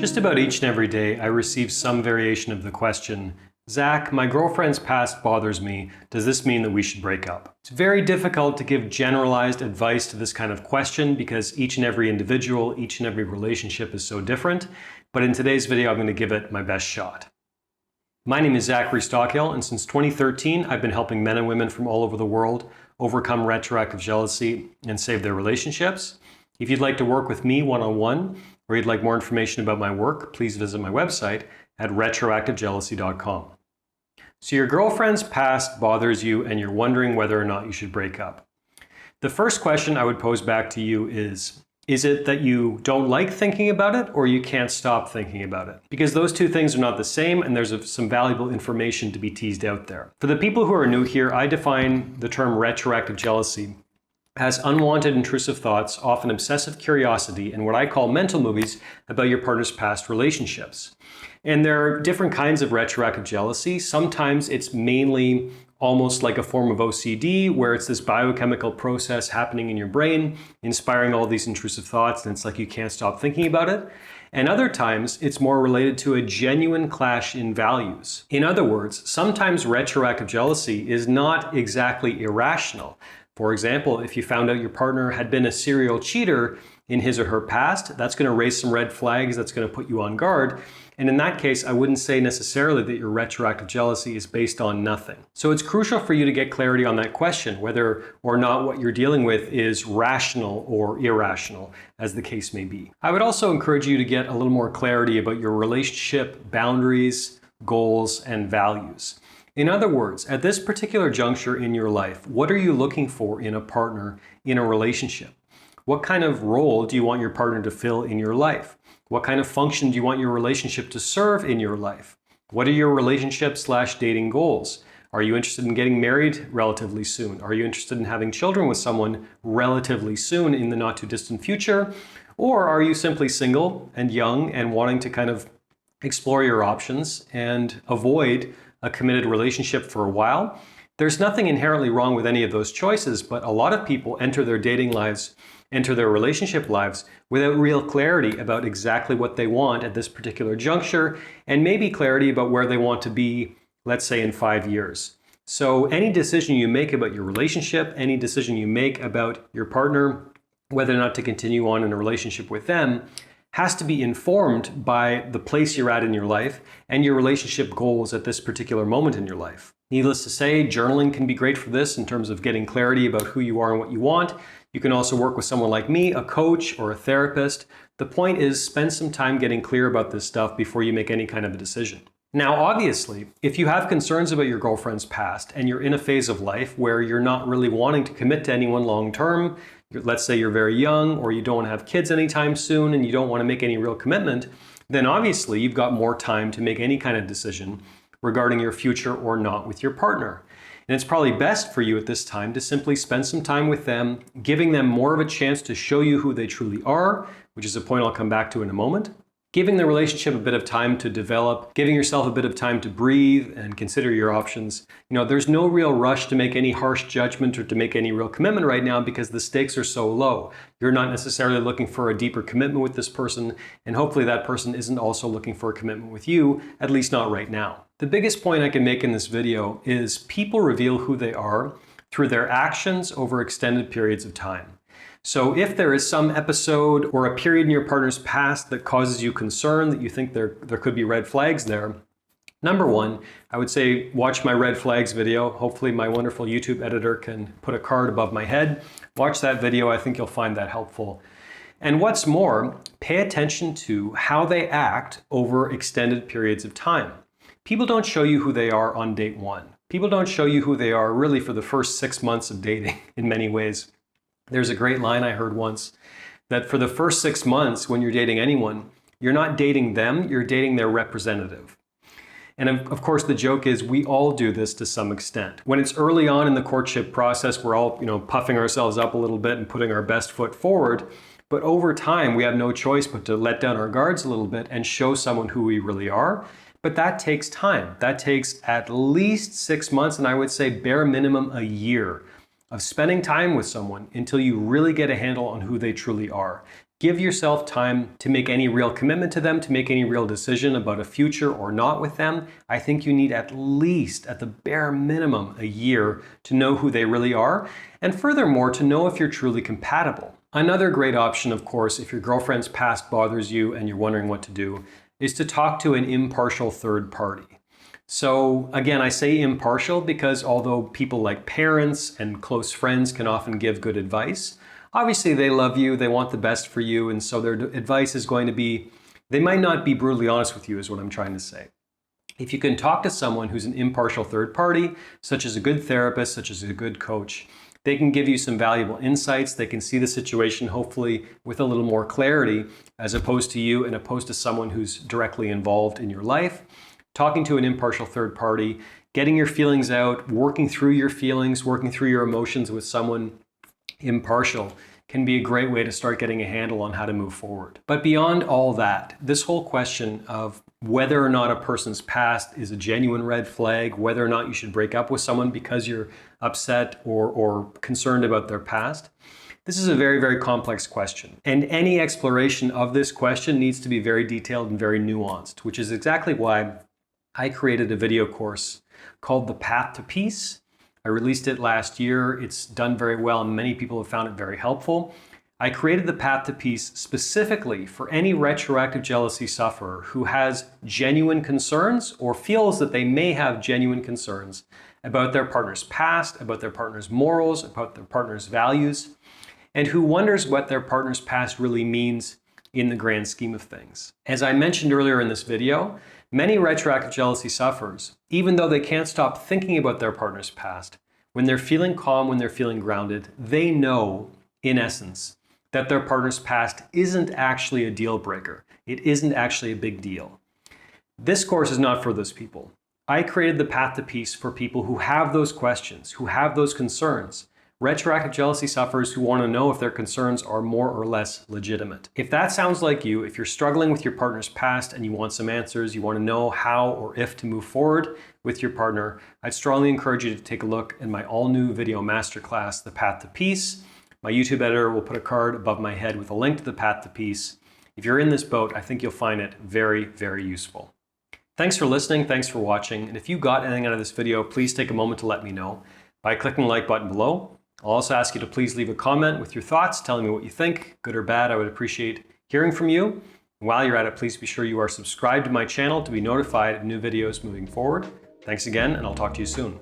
Just about each and every day, I receive some variation of the question, Zach, my girlfriend's past bothers me. Does this mean that we should break up? It's very difficult to give generalized advice to this kind of question because each and every individual, each and every relationship is so different. But in today's video, I'm going to give it my best shot. My name is Zachary Stockill, and since 2013, I've been helping men and women from all over the world overcome retroactive jealousy and save their relationships. If you'd like to work with me one-on-one, or you'd like more information about my work, please visit my website at retroactivejealousy.com. So your girlfriend's past bothers you and you're wondering whether or not you should break up. The first question I would pose back to you is it that you don't like thinking about it or you can't stop thinking about it? Because those two things are not the same and there's some valuable information to be teased out there. For the people who are new here, I define the term retroactive jealousy as unwanted intrusive thoughts, often obsessive curiosity, and what I call mental movies about your partner's past relationships. And there are different kinds of retroactive jealousy. Sometimes it's mainly almost like a form of OCD, where it's this biochemical process happening in your brain, inspiring all these intrusive thoughts, and it's like you can't stop thinking about it. And other times, it's more related to a genuine clash in values. In other words, sometimes retroactive jealousy is not exactly irrational. For example, if you found out your partner had been a serial cheater in his or her past, that's going to raise some red flags, that's going to put you on guard. And in that case, I wouldn't say necessarily that your retroactive jealousy is based on nothing. So it's crucial for you to get clarity on that question, whether or not what you're dealing with is rational or irrational, as the case may be. I would also encourage you to get a little more clarity about your relationship boundaries, goals, and values. In other words, at this particular juncture in your life, what are you looking for in a partner, in a relationship? What kind of role do you want your partner to fill in your life? What kind of function do you want your relationship to serve in your life? What are your relationship/dating goals? Are you interested in getting married relatively soon? Are you interested in having children with someone relatively soon in the not too distant future? Or are you simply single and young and wanting to kind of explore your options and avoid a committed relationship for a while? There's nothing inherently wrong with any of those choices, but a lot of people enter their dating lives, enter their relationship lives without real clarity about exactly what they want at this particular juncture, and maybe clarity about where they want to be, let's say in 5 years. So any decision you make about your relationship, any decision you make about your partner, whether or not to continue on in a relationship with them, has to be informed by the place you're at in your life and your relationship goals at this particular moment in your life. Needless to say, journaling can be great for this in terms of getting clarity about who you are and what you want. You can also work with someone like me, a coach or a therapist. The point is, spend some time getting clear about this stuff before you make any kind of a decision. Now, obviously, if you have concerns about your girlfriend's past and you're in a phase of life where you're not really wanting to commit to anyone long term, let's say you're very young or you don't want to have kids anytime soon and you don't want to make any real commitment, then obviously you've got more time to make any kind of decision regarding your future or not with your partner. And it's probably best for you at this time to simply spend some time with them, giving them more of a chance to show you who they truly are, which is a point I'll come back to in a moment. Giving the relationship a bit of time to develop, giving yourself a bit of time to breathe and consider your options. There's no real rush to make any harsh judgment or to make any real commitment right now because the stakes are so low. You're not necessarily looking for a deeper commitment with this person, and hopefully that person isn't also looking for a commitment with you, at least not right now. The biggest point I can make in this video is people reveal who they are through their actions over extended periods of time. So if there is some episode or a period in your partner's past that causes you concern, that you think there could be red flags there, number one, I would say watch my red flags video. Hopefully my wonderful YouTube editor can put a card above my head. Watch that video. I think you'll find that helpful. And what's more, pay attention to how they act over extended periods of time. People don't show you who they are on date one. People don't show you who they are really for the first 6 months of dating in many ways. There's a great line I heard once that for the first 6 months when you're dating anyone, you're not dating them, you're dating their representative. And of course, the joke is we all do this to some extent. When it's early on in the courtship process, we're all, puffing ourselves up a little bit and putting our best foot forward. But over time, we have no choice but to let down our guards a little bit and show someone who we really are. But that takes time. That takes at least 6 months, and I would say bare minimum a year of spending time with someone until you really get a handle on who they truly are. Give yourself time to make any real commitment to them, to make any real decision about a future or not with them. I think you need at least, at the bare minimum, a year to know who they really are, and furthermore, to know if you're truly compatible. Another great option, of course, if your girlfriend's past bothers you and you're wondering what to do, is to talk to an impartial third party. So again, I say impartial because although people like parents and close friends can often give good advice, obviously they love you, they want the best for you, and so their advice is going to be, they might not be brutally honest with you is what I'm trying to say. If you can talk to someone who's an impartial third party, such as a good therapist, such as a good coach, they can give you some valuable insights. They can see the situation hopefully with a little more clarity as opposed to you and opposed to someone who's directly involved in your life. Talking to an impartial third party, getting your feelings out, working through your feelings, working through your emotions with someone impartial can be a great way to start getting a handle on how to move forward. But beyond all that, this whole question of whether or not a person's past is a genuine red flag, whether or not you should break up with someone because you're upset or concerned about their past, this is a very, very complex question. And any exploration of this question needs to be very detailed and very nuanced, which is exactly why I created a video course called The Path to Peace. I released it last year. It's done very well and many people have found it very helpful. I created The Path to Peace specifically for any retroactive jealousy sufferer who has genuine concerns or feels that they may have genuine concerns about their partner's past, about their partner's morals, about their partner's values, and who wonders what their partner's past really means in the grand scheme of things. As I mentioned earlier in this video, many retroactive jealousy sufferers, even though they can't stop thinking about their partner's past, when they're feeling calm, when they're feeling grounded, they know, in essence, that their partner's past isn't actually a deal breaker. It isn't actually a big deal. This course is not for those people. I created The Path to Peace for people who have those questions, who have those concerns. Retroactive jealousy sufferers who want to know if their concerns are more or less legitimate. If that sounds like you, if you're struggling with your partner's past and you want some answers, you want to know how or if to move forward with your partner, I'd strongly encourage you to take a look at my all-new video masterclass, The Path to Peace. My YouTube editor will put a card above my head with a link to The Path to Peace. If you're in this boat, I think you'll find it very, very useful. Thanks for listening, thanks for watching, and if you got anything out of this video, please take a moment to let me know by clicking the like button below. I'll also ask you to please leave a comment with your thoughts, telling me what you think, good or bad. I would appreciate hearing from you. And while you're at it, please be sure you are subscribed to my channel to be notified of new videos moving forward. Thanks again, and I'll talk to you soon.